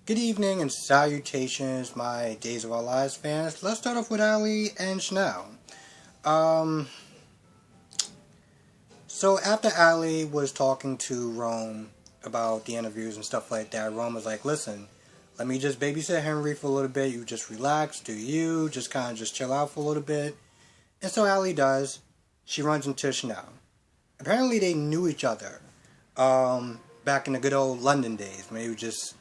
Good evening and salutations, my Days of Our Lives fans. Let's start off with Ali and Chanel. Um, so after Ali was talking to Rome about the interviews and stuff like that, Rome was like, listen, let me just babysit Henry for a little bit. You just relax, do you, just kind of just chill out for a little bit. And so Ali does. She runs into Chanel. Apparently they knew each other back in the good old London days when they were just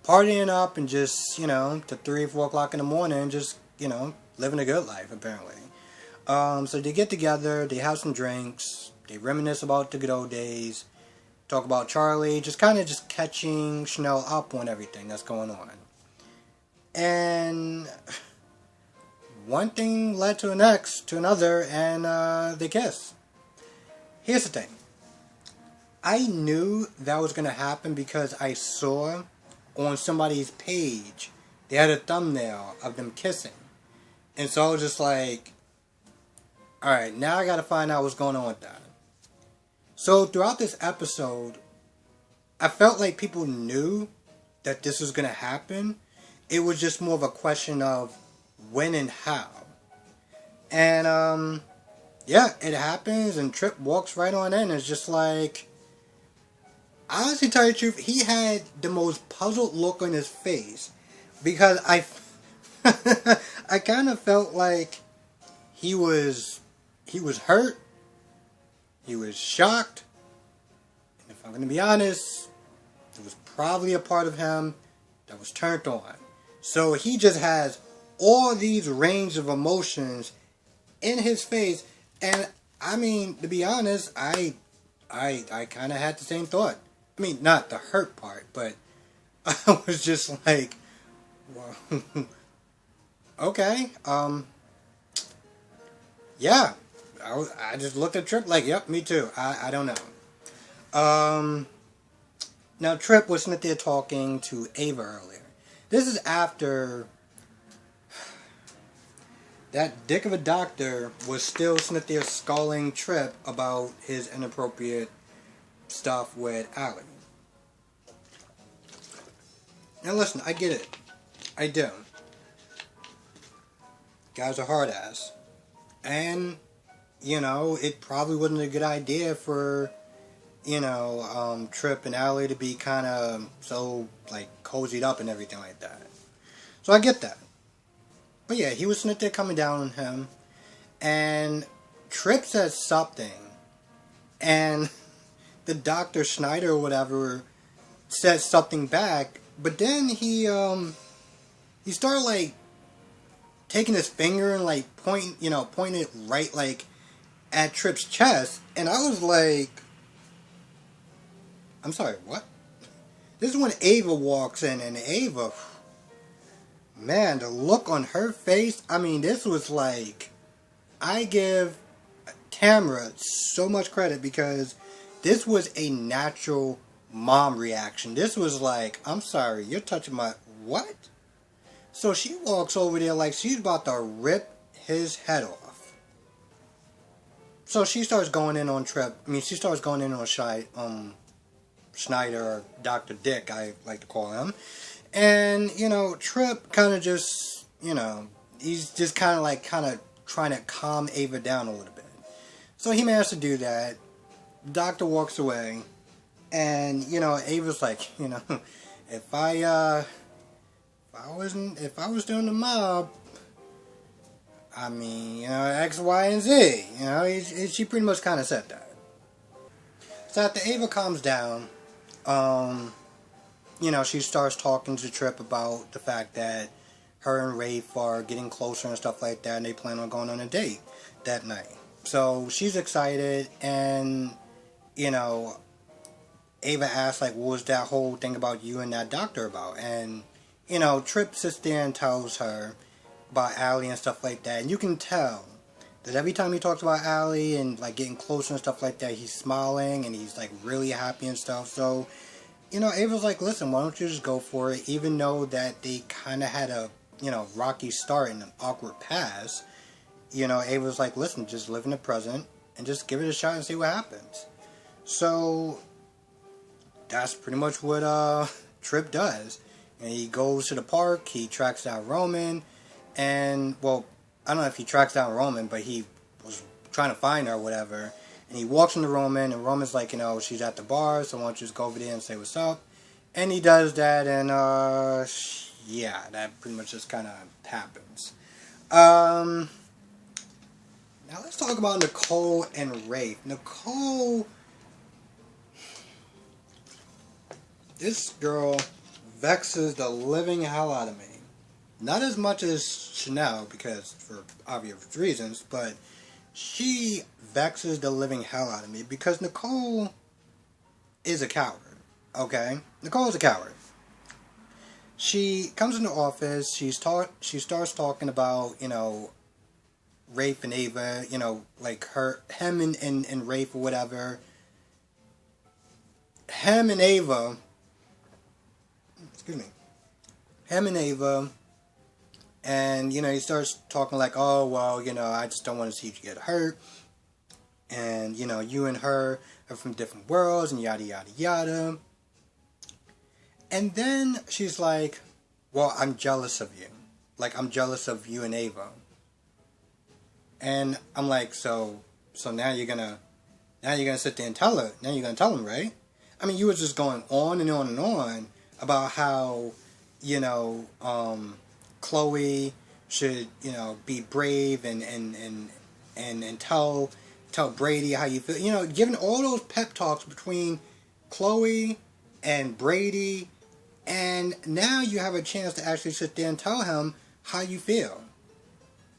partying up and just, to 3 or 4 o'clock in the morning, just, living a good life, apparently. So they get together, they have some drinks, they reminisce about the good old days, talk about Charlie, just kind of just catching Chanel up on everything that's going on. And one thing led to the next, to another, and they kiss. Here's the thing. I knew that was going to happen because I saw on somebody's page, they had a thumbnail of them kissing. And so I was just like, alright, now I gotta find out what's going on with that. So throughout this episode, I felt like people knew that this was gonna happen. It was just more of a question of when and how. And, yeah, it happens and Trip walks right on in. It's just like, honestly, to tell you the truth, he had the most puzzled look on his face because I kind of felt like he was hurt, he was shocked, and if I'm going to be honest, it was probably a part of him that was turned on. So he just has all these range of emotions in his face, and I mean, to be honest, I kind of had the same thought. I mean, not the hurt part, but I was just like, well, okay, yeah. I just looked at Trip like, yep, me too. I don't know. Now Trip was sitting there talking to Ava earlier. This is after that dick of a doctor was still sitting there scolding Trip about his inappropriate stuff with Ali. Now listen, I get it. I do. Guy's a hard ass. And, it probably wasn't a good idea for, Trip and Ali to be kind of so, cozied up and everything like that. So I get that. But yeah, he was sitting there coming down on him. And Trip says something. And the Dr. Schneider or whatever said something back, but then he started taking his finger and pointing it right at Trip's chest, and I was like, I'm sorry, what? This is when Ava walks in, and Ava, man, the look on her face, I mean, this was I give Tamara so much credit because this was a natural mom reaction. This was I'm sorry, you're touching my... What? So she walks over there like she's about to rip his head off. So she starts going in on Trip. I mean, she starts going in on Schneider, or Dr. Dick, I like to call him. And, Trip kind of just, he's just kind of trying to calm Ava down a little bit. So he managed to do that. The doctor walks away. And, Ava's like, if I was doing the mob, I mean, X, Y, and Z, she pretty much kind of said that. So after Ava calms down, she starts talking to Trip about the fact that her and Rafe are getting closer and stuff like that, and they plan on going on a date that night. So she's excited, and, Ava asks, what was that whole thing about you and that doctor about? And, Trip sits there and tells her about Ali and stuff like that. And you can tell that every time he talks about Ali and, getting closer and stuff like that, he's smiling and he's, really happy and stuff. So, Ava's like, listen, why don't you just go for it? Even though that they kind of had a, rocky start and an awkward pass, Ava's like, listen, just live in the present and just give it a shot and see what happens. So that's pretty much what Trip does. And he goes to the park, he tracks down Roman, and, well, I don't know if he tracks down Roman, but he was trying to find her or whatever. And he walks into Roman, and Roman's like, she's at the bar, so why don't you just go over there and say what's up? And he does that, and, yeah, that pretty much just kind of happens. Now let's talk about Nicole and Rafe. Nicole, this girl vexes the living hell out of me. Not as much as Chanel, because for obvious reasons, but she vexes the living hell out of me because Nicole is a coward. Okay? Nicole is a coward. She comes in the office, she starts talking about, Rafe and Ava, like him and Rafe or whatever. Him and Ava, and, he starts talking like, oh, well, I just don't want to see you get hurt, and, you and her are from different worlds, and yada, yada, yada. And then she's like, well, I'm jealous of you. Like, I'm jealous of you and Ava. And I'm like, so now you're gonna sit there and tell her. Now you're gonna tell him, right? I mean, you were just going on and on and on about how, Chloe should, be brave and tell Brady how you feel. Giving all those pep talks between Chloe and Brady, and now you have a chance to actually sit there and tell him how you feel.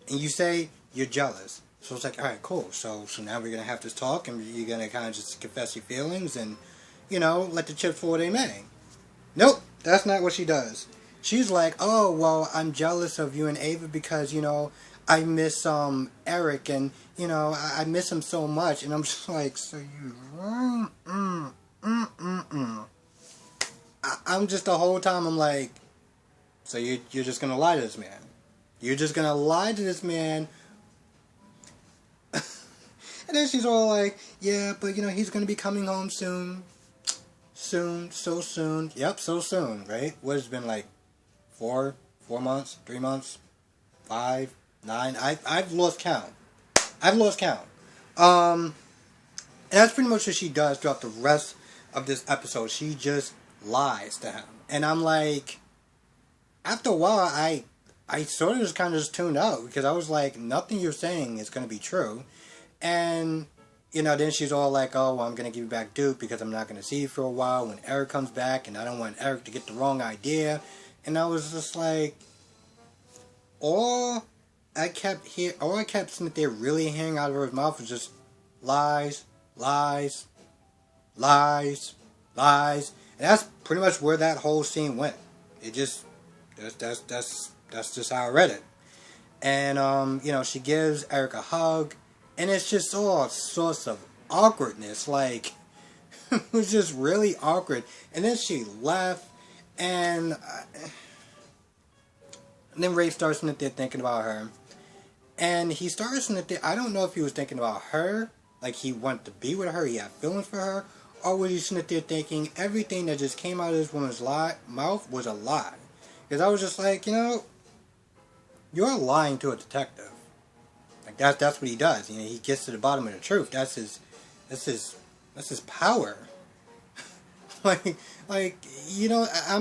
And you say you're jealous. So it's like, all right, cool. So now we're going to have this talk, and you're going to kind of just confess your feelings and, let the chips fall where they may. Nope, that's not what she does. She's like, oh, well, I'm jealous of you and Ava because, I miss Eric, and, I miss him so much. And I'm just like, so you... I'm just the whole time, I'm like, so you're just going to lie to this man. You're just going to lie to this man. And then she's all like, yeah, but, he's going to be coming home soon. Soon, so soon. Yep, so soon, right? What has it been like 4 months, 3 months, 5, 9? I've lost count. And that's pretty much what she does throughout the rest of this episode. She just lies to him. And I'm like, after a while, I sort of just kind of just tuned out because I was like, nothing you're saying is going to be true. And, then she's all like, oh, well, I'm going to give you back Duke because I'm not going to see you for a while when Eric comes back, and I don't want Eric to get the wrong idea. And I was just like, all I kept sitting there really hearing out of her mouth was just lies, lies, lies, lies. And that's pretty much where that whole scene went. It just, that's just how I read it. And, she gives Eric a hug. And it's just all sorts of awkwardness. Like, it was just really awkward. And then she left. And then Rafe starts sitting there thinking about her. And he starts sitting there, I don't know if he was thinking about her. Like, he wanted to be with her. He had feelings for her. Or was he sitting there thinking everything that just came out of this woman's mouth was a lie? Because I was just like, you're lying to a detective. Like that's what he does. He gets to the bottom of the truth. That's his power. I'm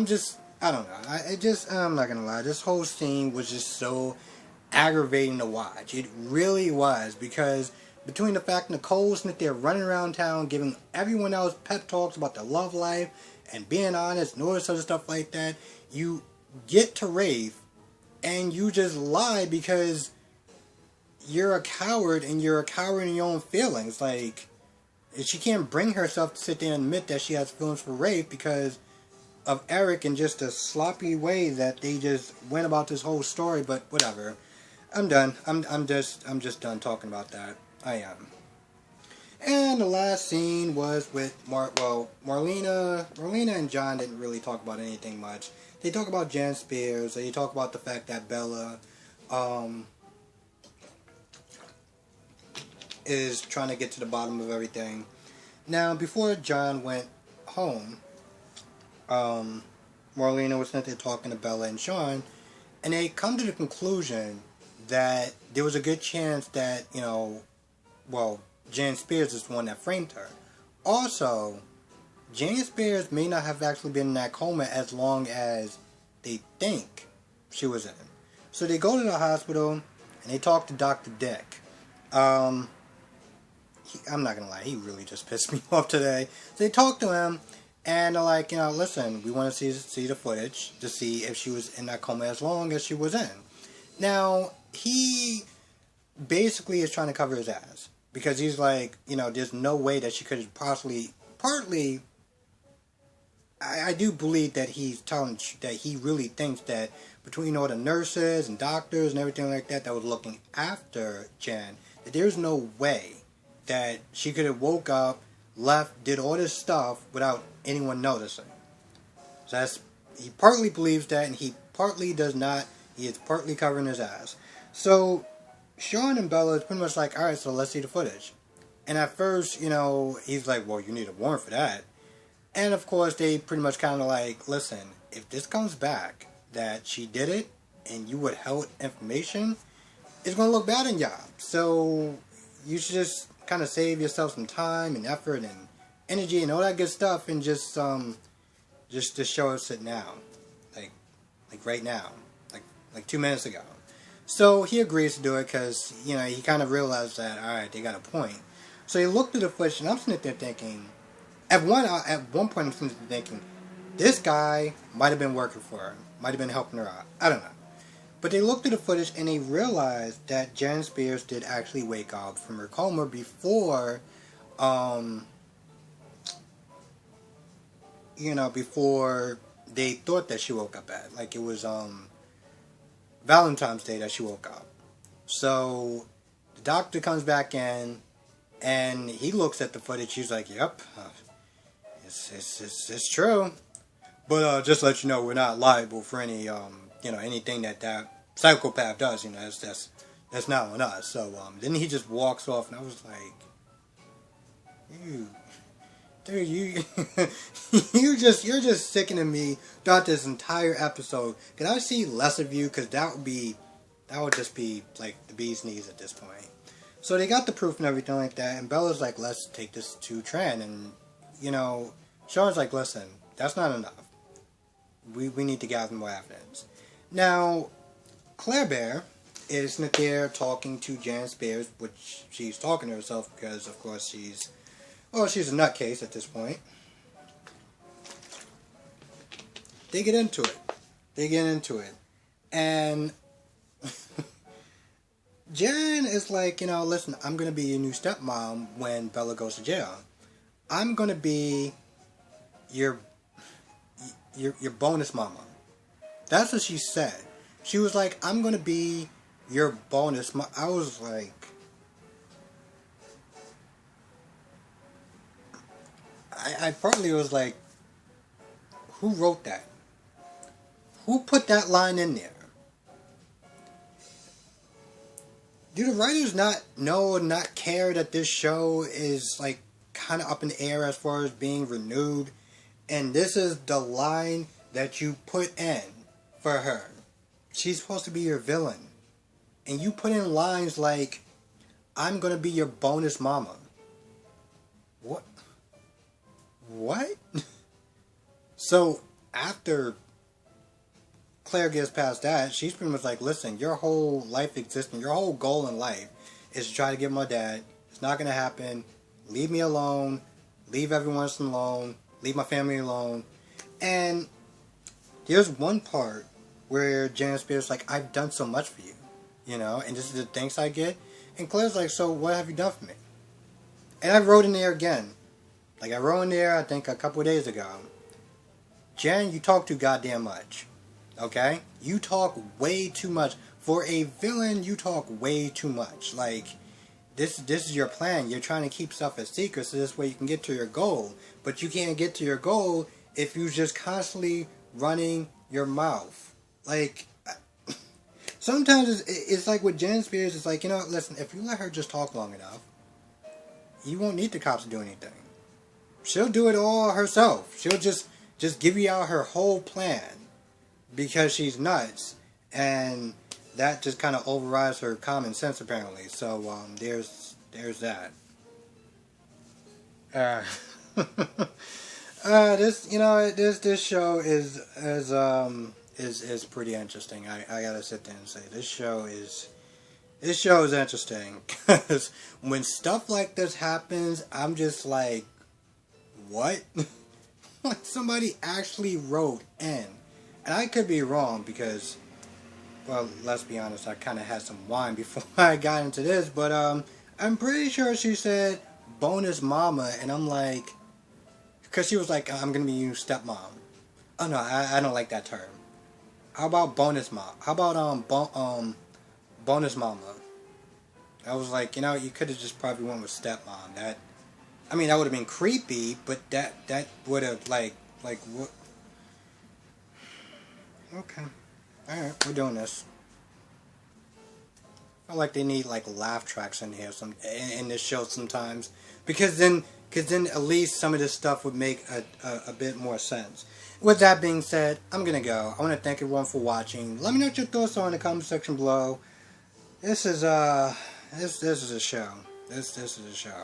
just, I don't know. I'm not gonna lie. This whole scene was just so aggravating to watch. It really was, because between the fact Nicole's there running around town giving everyone else pep talks about their love life and being honest and all this other stuff like that, you get to Rafe and you just lie because you're a coward, and you're a coward in your own feelings. Like, she can't bring herself to sit there and admit that she has feelings for Rafe because of Eric and just a sloppy way that they just went about this whole story. But whatever, I'm done. I'm just done talking about that. I am. And the last scene was with Marlena and John didn't really talk about anything much. They talk about Jan Spears. They talk about the fact that Bella, is trying to get to the bottom of everything. Now, before John went home, Marlena was sitting there talking to Bella and Sean, and they come to the conclusion that there was a good chance that, well, Jan Spears is the one that framed her. Also, Jan Spears may not have actually been in that coma as long as they think she was in. So they go to the hospital and they talk to Dr. Dick. I'm not gonna lie, he really just pissed me off today. So they talk to him and they're like, listen, we want to see the footage to see if she was in that coma as long as she was in. Now, he basically is trying to cover his ass because he's like, there's no way that she could have partly, I do believe that he's telling that he really thinks that between all the nurses and doctors and everything like that was looking after Jan, that there's no way that she could have woke up, left, did all this stuff without anyone noticing. So he partly believes that, and he partly does not. He is partly covering his ass. So Sean and Bella is pretty much like, alright, so let's see the footage. And at first, he's like, well, you need a warrant for that. And of course, they pretty much kind of like, listen, if this comes back that she did it, and you withheld information, it's going to look bad on y'all. So you should just kind of save yourself some time and effort and energy and all that good stuff, and just to show us it now, like right now, like 2 minutes ago. So he agrees to do it because he kind of realized that, all right, they got a point. So he looked at the footage, and I'm sitting there thinking, at one point I'm sitting there thinking, this guy might have been working for her, might have been helping her out. I don't know. But they looked at the footage and they realized that Jan Spears did actually wake up from her coma before, before they thought that she woke up at. Like it was Valentine's Day that she woke up. So the doctor comes back in and he looks at the footage. He's like, "Yep, it's true." But just to let you know, we're not liable for any anything that psychopath does. That's not on us. So then he just walks off, and I was like, dude, you're just sickening me throughout this entire episode. Can I see less of you? Because that would just be like the bee's knees at this point. So they got the proof and everything like that, and Bella's like, let's take this to Tran, and Sean's like, listen, that's not enough. We need to gather more evidence. Now, Claire Bear is there talking to Jan Spears, which she's talking to herself because, of course, she's a nutcase at this point. They get into it. And Jan is like, listen, I'm going to be your new stepmom when Bella goes to jail. I'm going to be your bonus mama. That's what she said. She was like, I'm going to be your bonus mama. I was like, I partly was like, who wrote that? Who put that line in there? Do the writers not care that this show is like kind of up in the air as far as being renewed? And this is the line that you put in for her. She's supposed to be your villain. And you put in lines like, I'm going to be your bonus mama. What? So, after Claire gets past that, she's pretty much like, listen, your whole life existing, your whole goal in life is to try to get my dad. It's not going to happen. Leave me alone. Leave everyone else alone. Leave my family alone. And there's one part where Jan Spears is like, I've done so much for you, and this is the thanks I get. And Claire's like, so what have you done for me? And I wrote in there again. Like I wrote in there, I think a couple of days ago. Jan, you talk too goddamn much. Okay? You talk way too much. For a villain, you talk way too much. Like, this is your plan. You're trying to keep stuff a secret so this way you can get to your goal. But you can't get to your goal if you just constantly running your mouth. Like, sometimes it's like with Jan Spears, it's like, listen, if you let her just talk long enough, you won't need the cops to do anything. She'll do it all herself. She'll just just give you out her whole plan because she's nuts, and that just kind of overrides her common sense apparently. So there's that. Uh, this show is pretty interesting. I gotta sit there and say this show is interesting because when stuff like this happens, I'm just like, what? Like somebody actually wrote in, and I could be wrong because, well, let's be honest, I kind of had some wine before I got into this, but I'm pretty sure she said bonus mama, and I'm like, because she was like, I'm gonna be your stepmom. Oh no, I don't like that term. How about bonus mom? How about bonus mama? I was like, you could have just probably went with stepmom. That would have been creepy, but that would have like what? Okay, all right, we're doing this. I feel like they need like laugh tracks in here in this show sometimes because then at least some of this stuff would make a bit more sense. With that being said, I'm gonna go. I want to thank everyone for watching. Let me know what your thoughts are in the comment section below. This is this is a show. This is a show.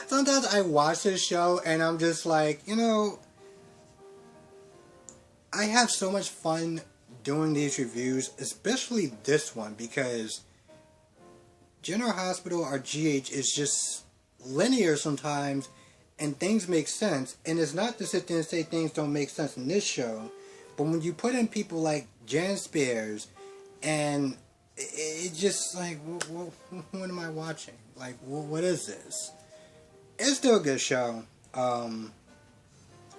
Sometimes I watch this show and I'm just like, I have so much fun doing these reviews, especially this one, because General Hospital or GH is just linear sometimes and things make sense, and it's not to sit there and say things don't make sense in this show, but when you put in people like Jan Spears, and it's just like, what am I watching? Like, what is this? It's still a good show.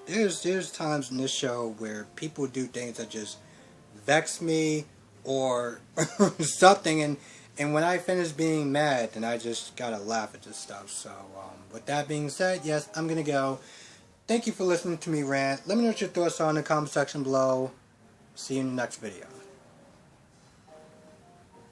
There's times in this show where people do things that just vex me or something, and when I finish being mad, then I just gotta laugh at this stuff. So with that being said, yes, I'm gonna go. Thank you for listening to me rant. Let me know what your thoughts are in the comment section below. See you in the next video.